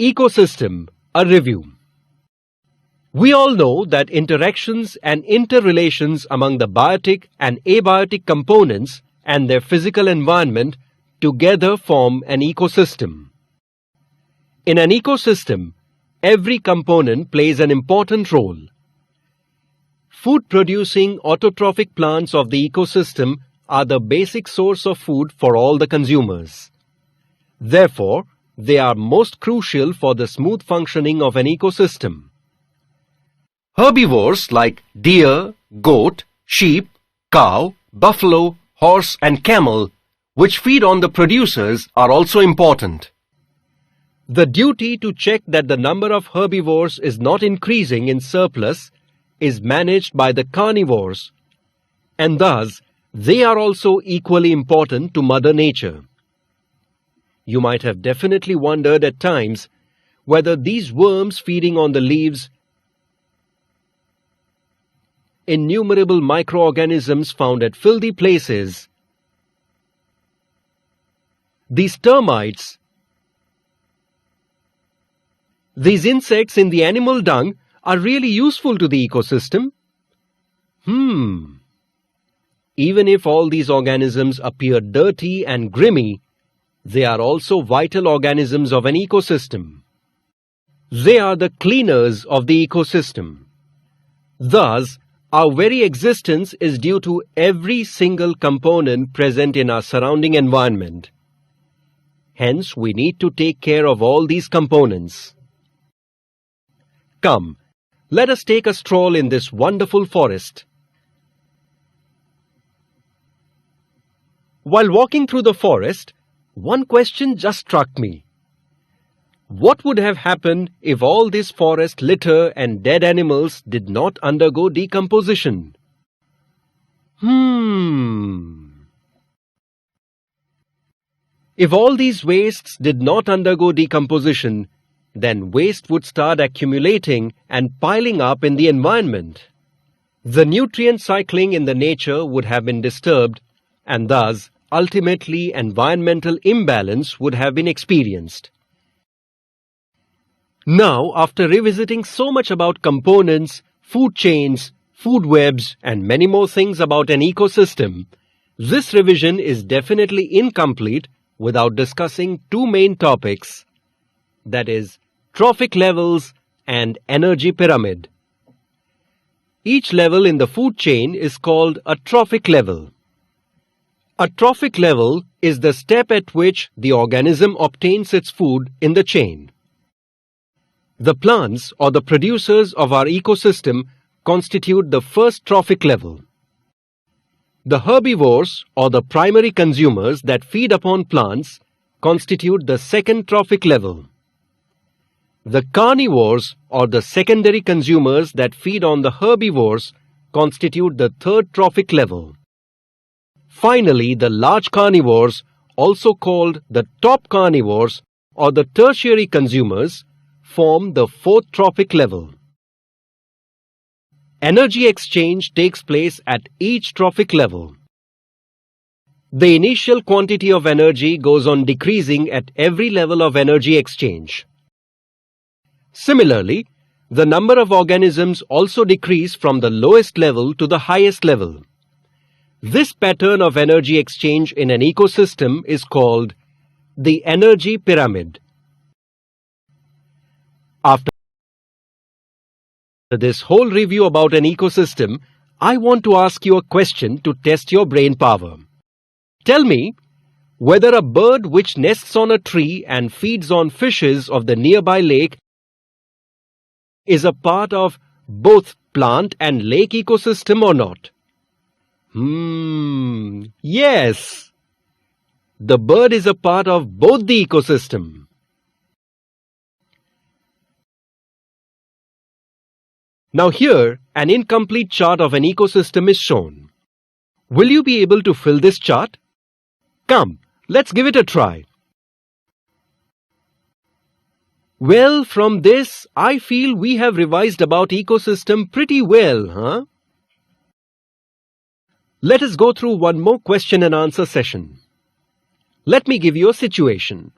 Ecosystem, a review. We all know that interactions and interrelations among the biotic and abiotic components and their physical environment together form an ecosystem. In an ecosystem, every component plays an important role. Food-producing autotrophic plants of the ecosystem are the basic source of food for all the consumers. Therefore, they are most crucial for the smooth functioning of an ecosystem. Herbivores like deer, goat, sheep, cow, buffalo, horse and camel, which feed on the producers, are also important. The duty to check that the number of herbivores is not increasing in surplus is managed by the carnivores, and thus they are also equally important to Mother Nature. You might have definitely wondered at times whether these worms feeding on the leaves, innumerable microorganisms found at filthy places, these termites, these insects in the animal dung are really useful to the ecosystem? Even if all these organisms appear dirty and grimy, they are also vital organisms of an ecosystem. They are the cleaners of the ecosystem. Thus, our very existence is due to every single component present in our surrounding environment. Hence, we need to take care of all these components. Come, let us take a stroll in this wonderful forest. While walking through the forest, one question just struck me. What would have happened if all this forest litter and dead animals did not undergo decomposition? If all these wastes did not undergo decomposition, then waste would start accumulating and piling up in the environment. The nutrient cycling in the nature would have been disturbed, and thus ultimately environmental imbalance would have been experienced. Now, after revisiting so much about components, food chains, food webs, and many more things about an ecosystem, this revision is definitely incomplete without discussing two main topics, that is, trophic levels and energy pyramid. Each level in the food chain is called a trophic level. A trophic level is the step at which the organism obtains its food in the chain. The plants or the producers of our ecosystem constitute the first trophic level. The herbivores or the primary consumers that feed upon plants constitute the second trophic level. The carnivores or the secondary consumers that feed on the herbivores constitute the third trophic level. Finally, the large carnivores, also called the top carnivores or the tertiary consumers, form the fourth trophic level. Energy exchange takes place at each trophic level. The initial quantity of energy goes on decreasing at every level of energy exchange. Similarly, the number of organisms also decrease from the lowest level to the highest level. This pattern of energy exchange in an ecosystem is called the energy pyramid. After this whole review about an ecosystem, I want to ask you a question to test your brain power. Tell me whether a bird which nests on a tree and feeds on fishes of the nearby lake is a part of both plant and lake ecosystem or not? Yes. The bird is a part of both the ecosystem. Now here, an incomplete chart of an ecosystem is shown. Will you be able to fill this chart? Come, let's give it a try. Well, from this, I feel we have revised about ecosystem pretty well, huh? Let us go through one more question and answer session. Let me give you a situation.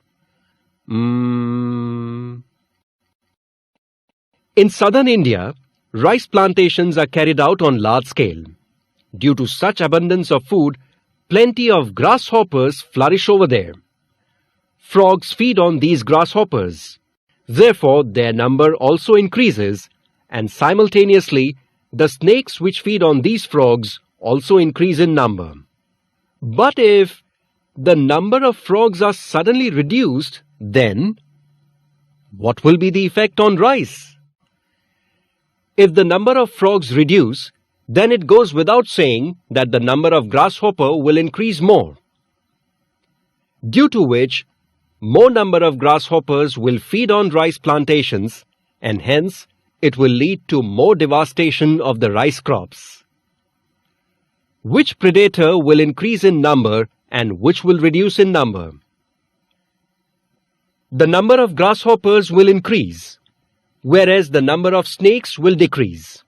In southern India, rice plantations are carried out on large scale. Due to such abundance of food, plenty of grasshoppers flourish over there. Frogs feed on these grasshoppers. Therefore, their number also increases, and simultaneously, the snakes which feed on these frogs also increase in number. But if the number of frogs are suddenly reduced, then what will be the effect on rice? If the number of frogs reduce, then it goes without saying that the number of grasshopper will increase more, due to which more number of grasshoppers will feed on rice plantations, and hence it will lead to more devastation of the rice crops. Which predator will increase in number and which will reduce in number? The number of grasshoppers will increase, whereas the number of snakes will decrease.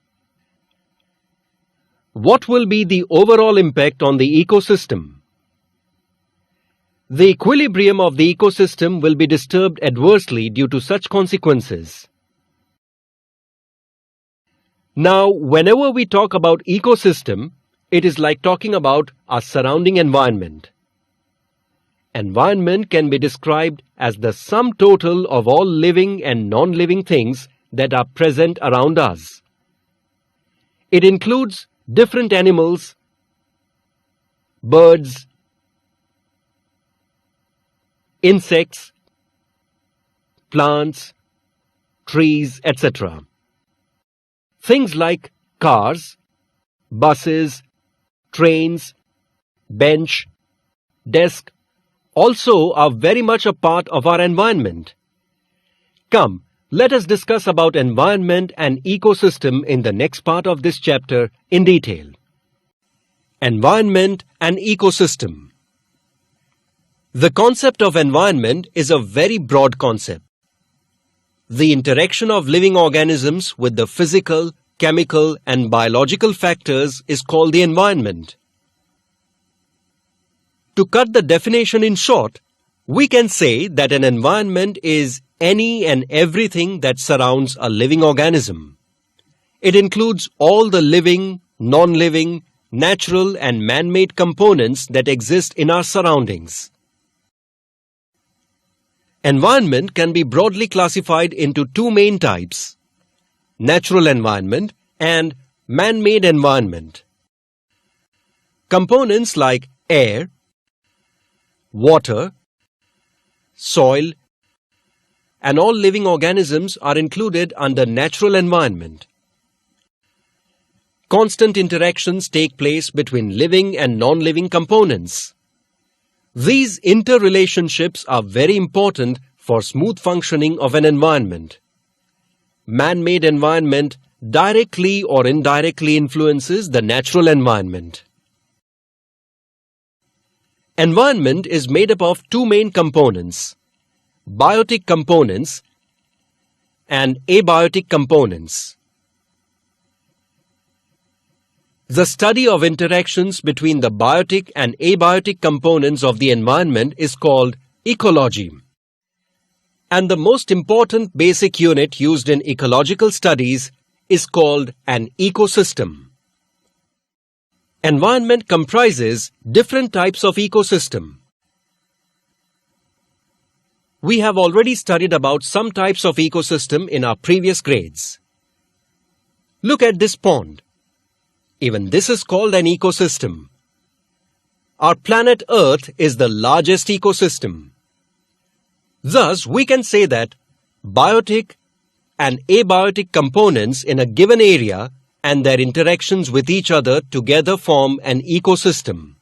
What will be the overall impact on the ecosystem? The equilibrium of the ecosystem will be disturbed adversely due to such consequences. Now, whenever we talk about ecosystem, it is like talking about our surrounding environment. Environment can be described as the sum total of all living and non-living things that are present around us. It includes different animals, birds, insects, plants, trees, etc. Things like cars, buses, trains, bench, desk also are very much a part of our environment. Come, let us discuss about environment and ecosystem in the next part of this chapter in detail. Environment and ecosystem. The concept of environment is a very broad concept. The interaction of living organisms with the physical, chemical, and biological factors is called the environment. To cut the definition in short, we can say that an environment is any and everything that surrounds a living organism. It includes all the living, non-living, natural, and man-made components that exist in our surroundings. Environment can be broadly classified into two main types: natural environment and man-made environment. Components like air, water, soil, and all living organisms are included under natural environment. Constant interactions take place between living and non-living components. These interrelationships are very important for smooth functioning of an environment. Man-made environment directly or indirectly influences the natural environment. Environment is made up of two main components: biotic components and abiotic components. The study of interactions between the biotic and abiotic components of the environment is called ecology. And the most important basic unit used in ecological studies is called an ecosystem. Environment comprises different types of ecosystem. We have already studied about some types of ecosystem in our previous grades. Look at this pond. Even this is called an ecosystem. Our planet Earth is the largest ecosystem. Thus, we can say that biotic and abiotic components in a given area and their interactions with each other together form an ecosystem.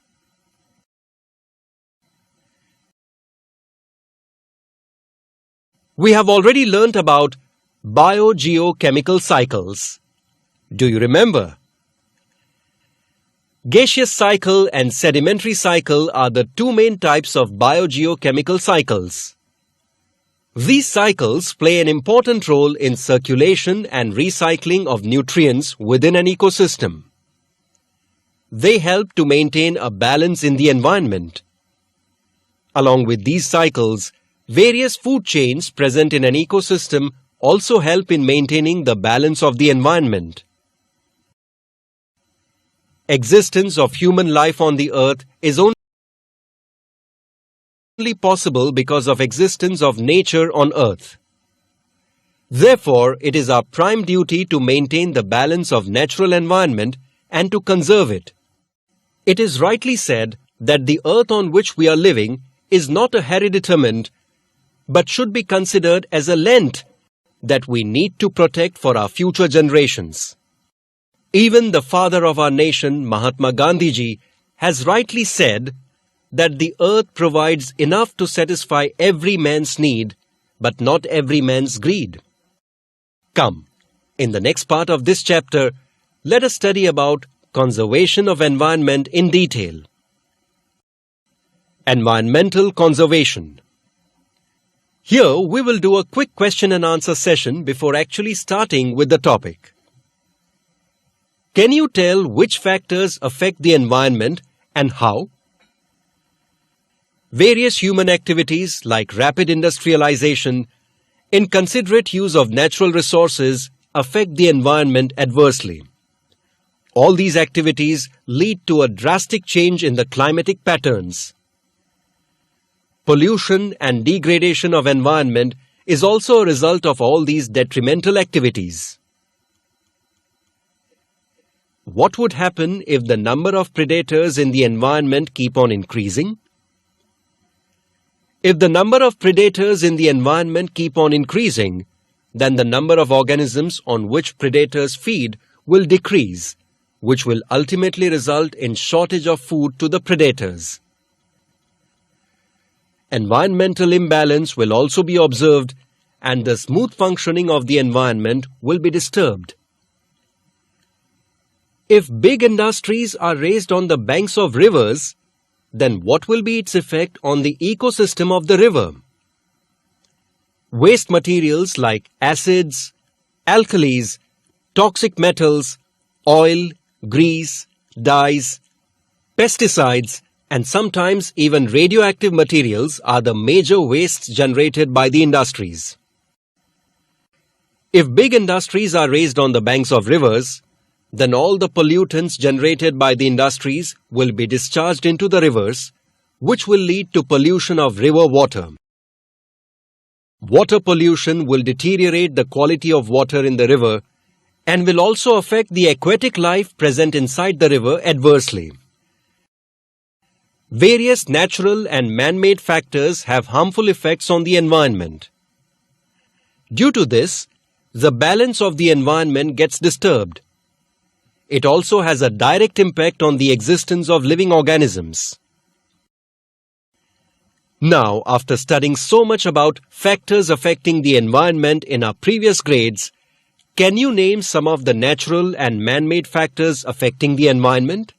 We have already learnt about biogeochemical cycles. Do you remember? Gaseous cycle and sedimentary cycle are the two main types of biogeochemical cycles. These cycles play an important role in circulation and recycling of nutrients within an ecosystem. They help to maintain a balance in the environment. Along with these cycles, various food chains present in an ecosystem also help in maintaining the balance of the environment. Existence of human life on the earth is only possible because of existence of nature on earth. Therefore, it is our prime duty to maintain the balance of natural environment and to conserve it. It is rightly said that the earth on which we are living is not a hereditament, but should be considered as a lent that we need to protect for our future generations. Even the father of our nation, Mahatma Gandhi ji, has rightly said that the earth provides enough to satisfy every man's need, but not every man's greed. Come, in the next part of this chapter, let us study about conservation of environment in detail. Environmental conservation. Here we will do a quick question and answer session before actually starting with the topic. Can you tell which factors affect the environment and how? Various human activities like rapid industrialization, inconsiderate use of natural resources affect the environment adversely. All these activities lead to a drastic change in the climatic patterns. Pollution and degradation of environment is also a result of all these detrimental activities. What would happen if the number of predators in the environment keep on increasing? If the number of predators in the environment keep on increasing, then the number of organisms on which predators feed will decrease, which will ultimately result in shortage of food to the predators. Environmental imbalance will also be observed, and the smooth functioning of the environment will be disturbed. If big industries are raised on the banks of rivers, then what will be its effect on the ecosystem of the river? Waste materials like acids, alkalis, toxic metals, oil, grease, dyes, pesticides, and sometimes even radioactive materials are the major wastes generated by the industries. If big industries are raised on the banks of rivers, then all the pollutants generated by the industries will be discharged into the rivers, which will lead to pollution of river water. Water pollution will deteriorate the quality of water in the river and will also affect the aquatic life present inside the river adversely. Various natural and man-made factors have harmful effects on the environment. Due to this, the balance of the environment gets disturbed. It also has a direct impact on the existence of living organisms. Now, after studying so much about factors affecting the environment in our previous grades, can you name some of the natural and man-made factors affecting the environment?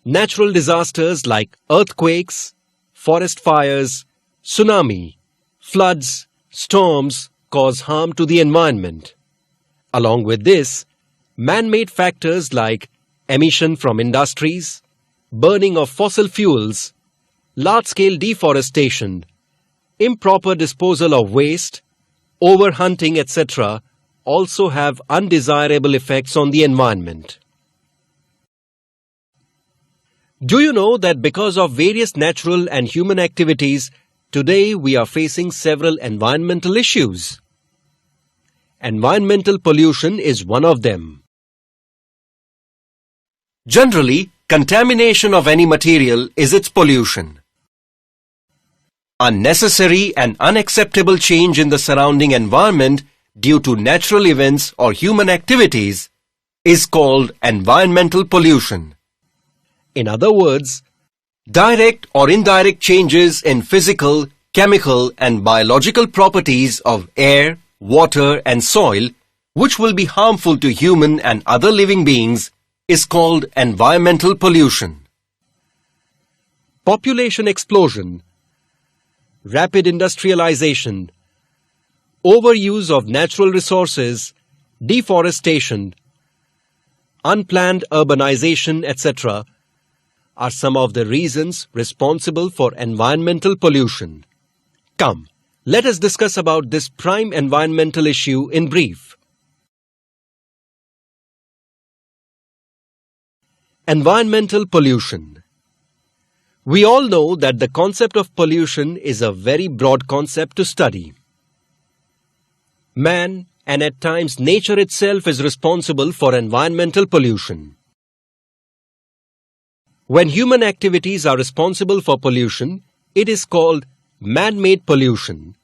Natural disasters like earthquakes, forest fires, tsunami, floods, storms cause harm to the environment. Along with this, man-made factors like emission from industries, burning of fossil fuels, large-scale deforestation, improper disposal of waste, overhunting, etc. also have undesirable effects on the environment. Do you know that because of various natural and human activities, today we are facing several environmental issues? Environmental pollution is one of them. Generally, contamination of any material is its pollution. Unnecessary and unacceptable change in the surrounding environment due to natural events or human activities is called environmental pollution. In other words, direct or indirect changes in physical, chemical and biological properties of air, water and soil, which will be harmful to human and other living beings, is called environmental pollution. Population explosion, rapid industrialization, overuse of natural resources, deforestation, unplanned urbanization, etc. are some of the reasons responsible for environmental pollution. Come, Let us discuss about this prime environmental issue in brief. Environmental pollution. We all know that the concept of pollution is a very broad concept to study. Man, and at times nature itself, is responsible for environmental pollution. When human activities are responsible for pollution, it is called man-made pollution.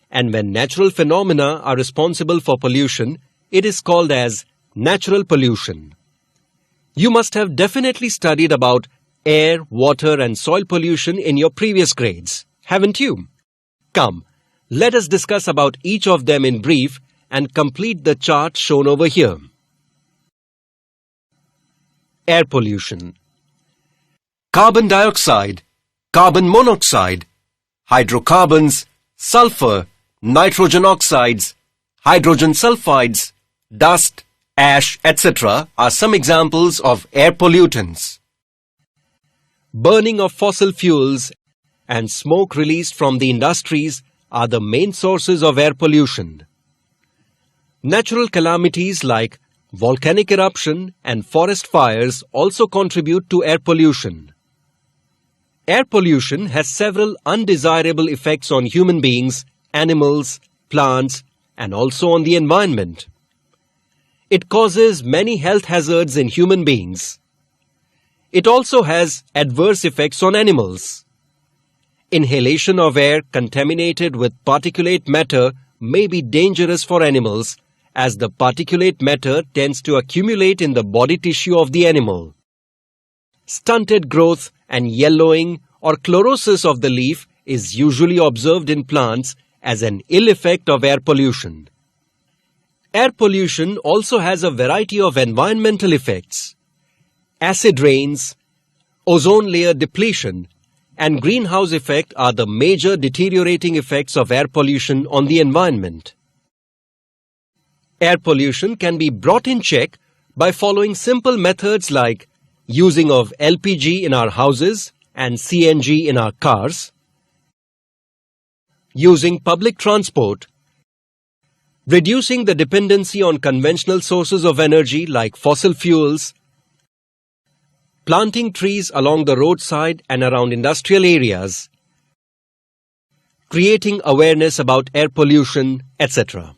And when natural phenomena are responsible for pollution, it is called as natural pollution. You must have definitely studied about air, water and soil pollution in your previous grades, haven't you? Come, let us discuss about each of them in brief and complete the chart shown over here. Air pollution. Carbon dioxide, carbon monoxide, hydrocarbons, sulfur, nitrogen oxides, hydrogen sulfides, dust, ash, etc. are some examples of air pollutants. Burning of fossil fuels and smoke released from the industries are the main sources of air pollution. Natural calamities like volcanic eruption and forest fires also contribute to air pollution. Air pollution has several undesirable effects on human beings, animals, plants, and also on the environment. It causes many health hazards in human beings. It also has adverse effects on animals. Inhalation of air contaminated with particulate matter may be dangerous for animals, as the particulate matter tends to accumulate in the body tissue of the animal. Stunted growth and yellowing or chlorosis of the leaf is usually observed in plants as an ill effect of air pollution. Air pollution also has a variety of environmental effects. Acid rains, ozone layer depletion, and greenhouse effect are the major deteriorating effects of air pollution on the environment. Air pollution can be brought in check by following simple methods like using of LPG in our houses and CNG in our cars, using public transport, reducing the dependency on conventional sources of energy like fossil fuels, planting trees along the roadside and around industrial areas, creating awareness about air pollution, etc.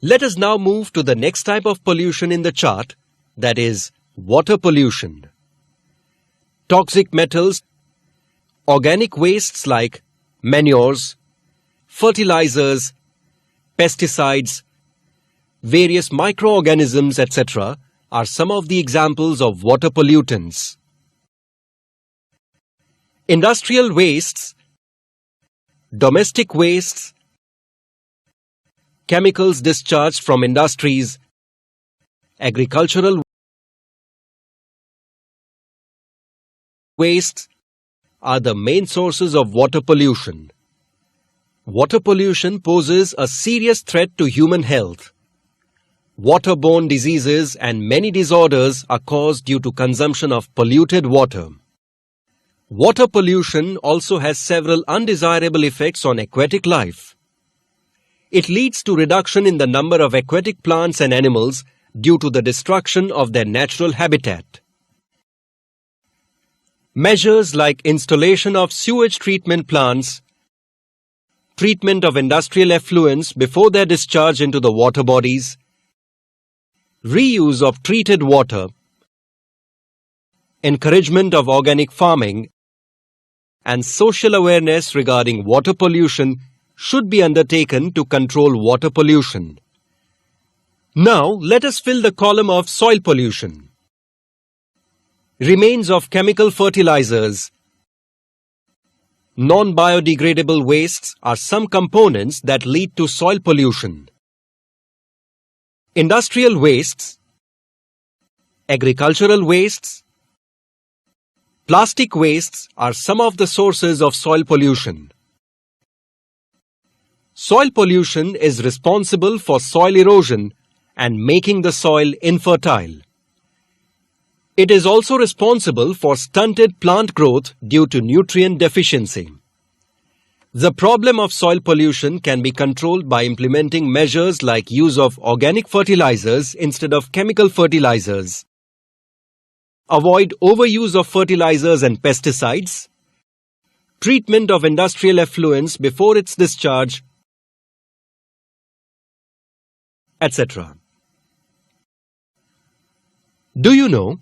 Let us now move to the next type of pollution in the chart, that is, water pollution. Toxic metals, organic wastes like manures, fertilizers, pesticides, various microorganisms, etc. are some of the examples of water pollutants. Industrial wastes, domestic wastes, chemicals discharged from industries, agricultural wastes are the main sources of water pollution. Water pollution poses a serious threat to human health. Waterborne diseases and many disorders are caused due to consumption of polluted water. Water pollution also has several undesirable effects on aquatic life. It leads to reduction in the number of aquatic plants and animals due to the destruction of their natural habitat. Measures like installation of sewage treatment plants, treatment of industrial effluents before their discharge into the water bodies, reuse of treated water, encouragement of organic farming, and social awareness regarding water pollution should be undertaken to control water pollution. Now, let us fill the column of soil pollution. Remains of chemical fertilizers, non-biodegradable wastes are some components that lead to soil pollution. Industrial wastes, agricultural wastes, plastic wastes are some of the sources of soil pollution. Soil pollution is responsible for soil erosion and making the soil infertile. It is also responsible for stunted plant growth due to nutrient deficiency. The problem of soil pollution can be controlled by implementing measures like use of organic fertilizers instead of chemical fertilizers. Avoid overuse of fertilizers and pesticides. Treatment of industrial effluents before its discharge, etc. Do you know?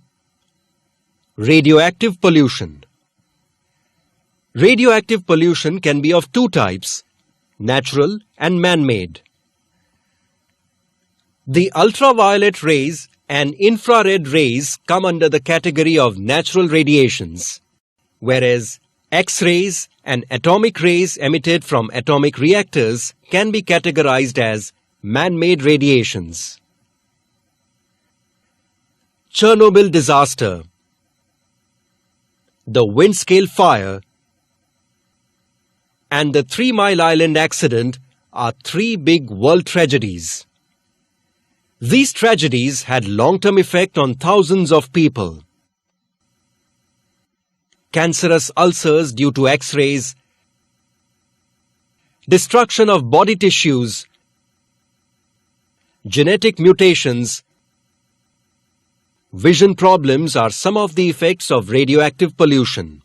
Radioactive pollution. Radioactive pollution can be of two types, natural and man-made. The ultraviolet rays and infrared rays come under the category of natural radiations, whereas X-rays and atomic rays emitted from atomic reactors can be categorized as man-made radiations. Chernobyl disaster, the Windscale fire, and the 3 Mile Island accident are three big world tragedies. These tragedies had long-term effect on thousands of people. Cancerous ulcers due to X-rays, destruction of body tissues, genetic mutations, vision problems are some of the effects of radioactive pollution.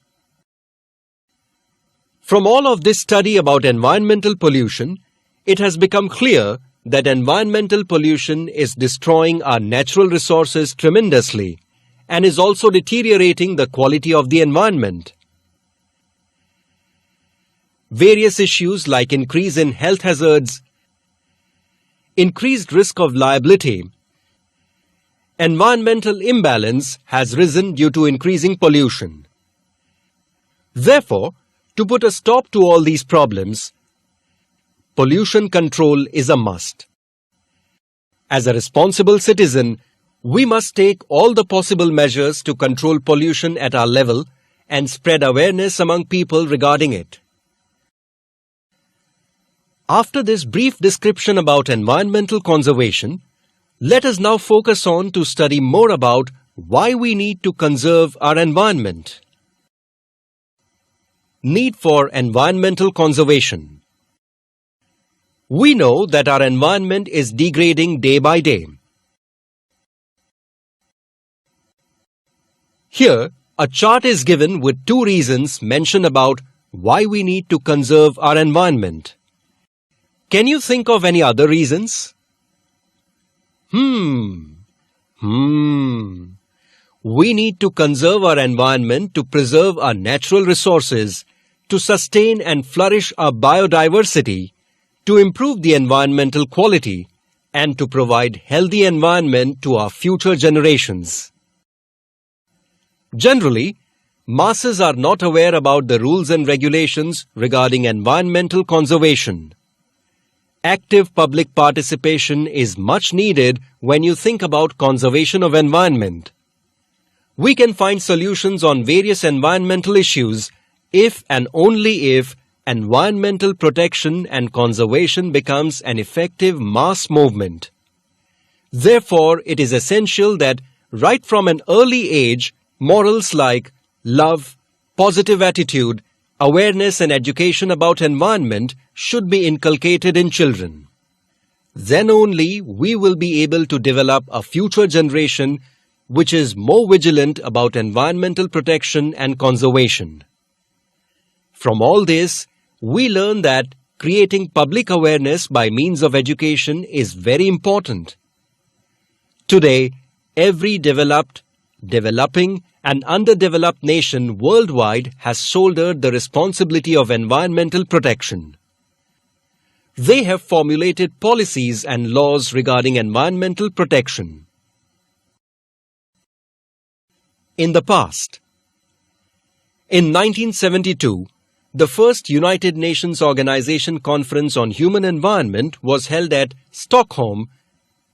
From all of this study about environmental pollution, it has become clear that environmental pollution is destroying our natural resources tremendously and is also deteriorating the quality of the environment. Various issues like increase in health hazards, increased risk of liability, environmental imbalance has risen due to increasing pollution. Therefore, to put a stop to all these problems, pollution control is a must. As a responsible citizen, we must take all the possible measures to control pollution at our level and spread awareness among people regarding it. After this brief description about environmental conservation, let us now focus on to study more about why we need to conserve our environment. Need for environmental conservation. We know that our environment is degrading day by day. Here, a chart is given with two reasons mentioned about why we need to conserve our environment. Can you think of any other reasons? We need to conserve our environment to preserve our natural resources, to sustain and flourish our biodiversity, to improve the environmental quality, and to provide healthy environment to our future generations. Generally, masses are not aware about the rules and regulations regarding environmental conservation. Active public participation is much needed when you think about conservation of environment. We can find solutions on various environmental issues if and only if environmental protection and conservation becomes an effective mass movement. Therefore, it is essential that right from an early age, morals like love, positive attitude, awareness and education about environment should be inculcated in children. Then only we will be able to develop a future generation which is more vigilant about environmental protection and conservation. From all this, we learn that creating public awareness by means of education is very important. Today, every developed, developing, and underdeveloped nation worldwide has shouldered the responsibility of environmental protection. They have formulated policies and laws regarding environmental protection. In the past, in 1972, the first United Nations Organization Conference on Human Environment was held at Stockholm,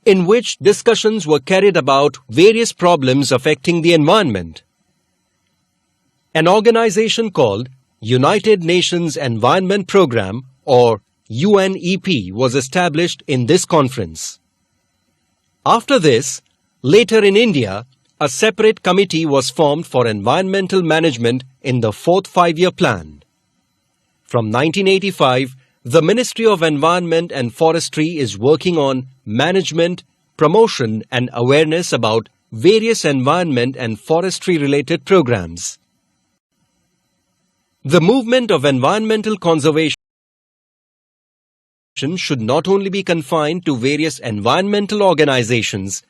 in which discussions were carried about various problems affecting the environment. An organization called United Nations Environment Programme, or UNEP, was established in this conference. After this, later in India, a separate committee was formed for environmental management in the fourth five-year plan. From 1985, the Ministry of Environment and Forestry is working on management, promotion and awareness about various environment and forestry-related programs. The movement of environmental conservation should not only be confined to various environmental organizations,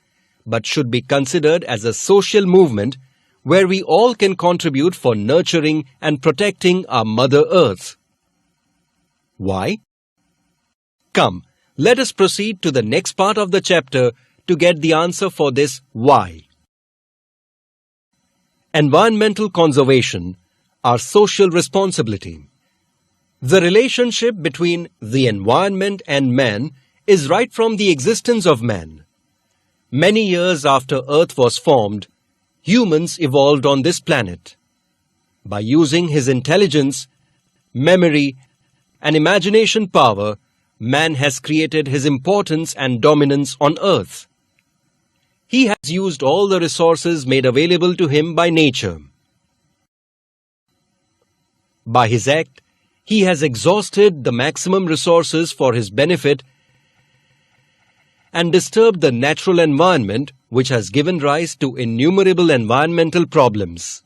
but should be considered as a social movement where we all can contribute for nurturing and protecting our Mother Earth. Why? Come, let us proceed to the next part of the chapter to get the answer for this why. Environmental conservation, our social responsibility. The relationship between the environment and man is right from the existence of man. Many years after Earth was formed, humans evolved on this planet. By using his intelligence, memory, and imagination power, man has created his importance and dominance on Earth. He has used all the resources made available to him by nature. By his act, he has exhausted the maximum resources for his benefit and disturbed the natural environment, which has given rise to innumerable environmental problems.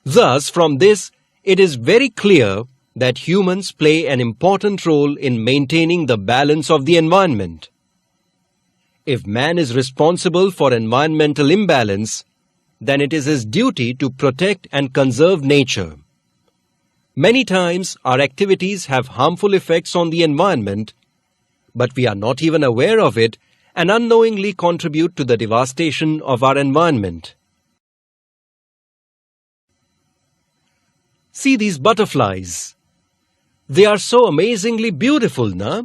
Thus, from this, it is very clear that humans play an important role in maintaining the balance of the environment. If man is responsible for environmental imbalance, then it is his duty to protect and conserve nature. Many times, our activities have harmful effects on the environment, but we are not even aware of it and unknowingly contribute to the devastation of our environment. See these butterflies. They are so amazingly beautiful, na?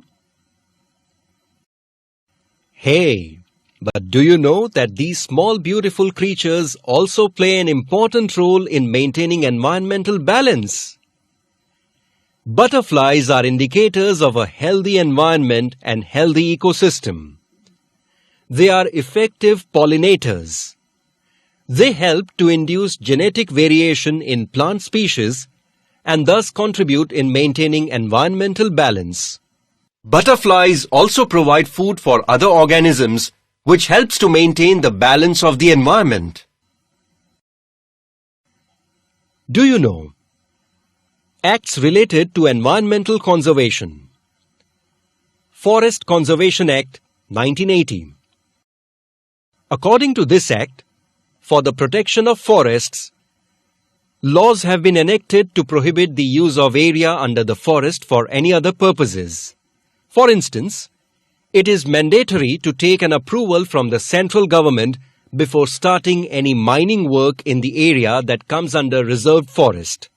Hey, but do you know that these small beautiful creatures also play an important role in maintaining environmental balance? Butterflies are indicators of a healthy environment and healthy ecosystem. They are effective pollinators. They help to induce genetic variation in plant species and thus contribute in maintaining environmental balance. Butterflies also provide food for other organisms, which helps to maintain the balance of the environment. Do you know? Acts related to environmental conservation. Forest Conservation Act, 1980. According to this act, for the protection of forests, laws have been enacted to prohibit the use of area under the forest for any other purposes. For instance, it is mandatory to take an approval from the central government before starting any mining work in the area that comes under reserved forest.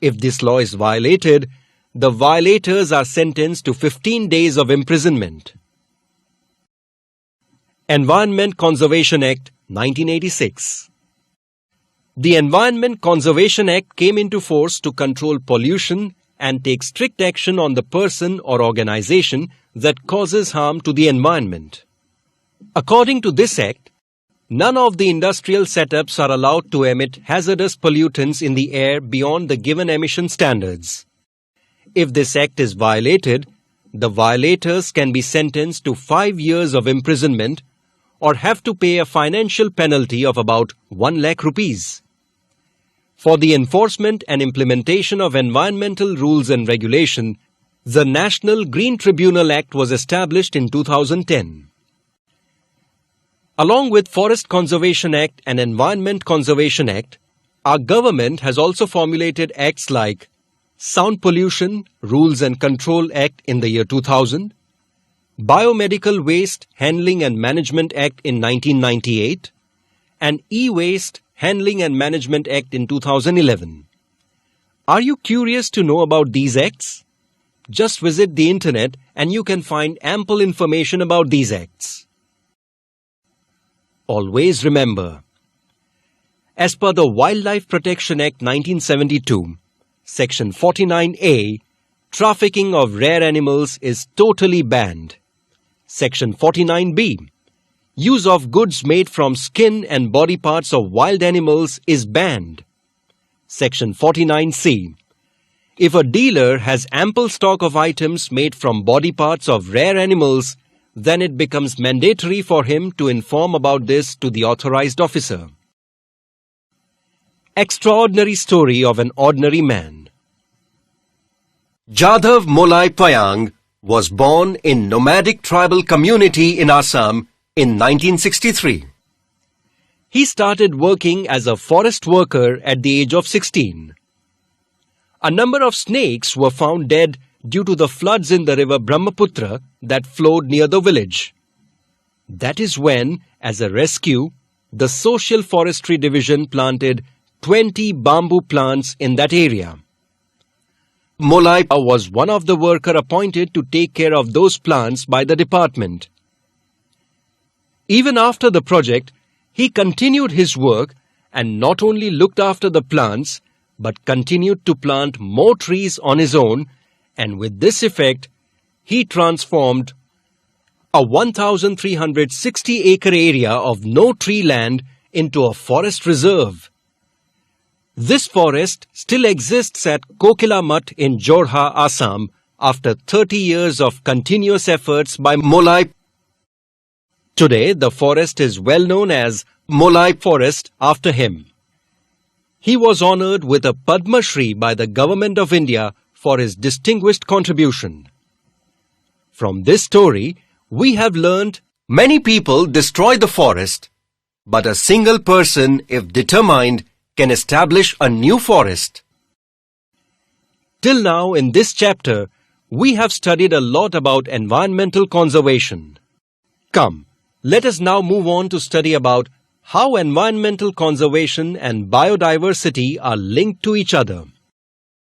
If this law is violated, the violators are sentenced to 15 days of imprisonment. Environment Conservation Act, 1986. The Environment Conservation Act came into force to control pollution and take strict action on the person or organization that causes harm to the environment. According to this act, none of the industrial setups are allowed to emit hazardous pollutants in the air beyond the given emission standards. If this act is violated, the violators can be sentenced to 5 years of imprisonment or have to pay a financial penalty of about 1 lakh rupees. For the enforcement and implementation of environmental rules and regulation, the National Green Tribunal Act was established in 2010. Along with Forest Conservation Act and Environment Conservation Act, our government has also formulated acts like Sound Pollution Rules and Control Act in the year 2000, Biomedical Waste Handling and Management Act in 1998, and E-Waste Handling and Management Act in 2011. Are you curious to know about these acts? Just visit the internet and you can find ample information about these acts. Always remember, as per the Wildlife Protection Act 1972, Section 49A, trafficking of rare animals is totally banned. Section 49B, use of goods made from skin and body parts of wild animals is banned. Section 49C, If a dealer has ample stock of items made from body parts of rare animals, then it becomes mandatory for him to inform about this to the authorized officer. Extraordinary story of an ordinary man. Jadhav Molai Payang was born in nomadic tribal community in Assam in 1963. He started working as a forest worker at the age of 16. A number of snakes were found dead due to the floods in the river Brahmaputra that flowed near the village. That is when, as a rescue, the Social Forestry Division planted 20 bamboo plants in that area. Molai was one of the workers appointed to take care of those plants by the department. Even after the project, he continued his work and not only looked after the plants, but continued to plant more trees on his own, and with this effect, he transformed a 1,360-acre area of no-tree land into a forest reserve. This forest still exists at Kokila Mutt in Jorha, Assam, after 30 years of continuous efforts by Molai. Today, the forest is well known as Molai Forest after him. He was honored with a Padma Shri by the Government of India for his distinguished contribution. From this story, we have learned many people destroy the forest, but a single person, if determined, can establish a new forest. Till now, in this chapter, we have studied a lot about environmental conservation. Come, let us now move on to study about how environmental conservation and biodiversity are linked to each other.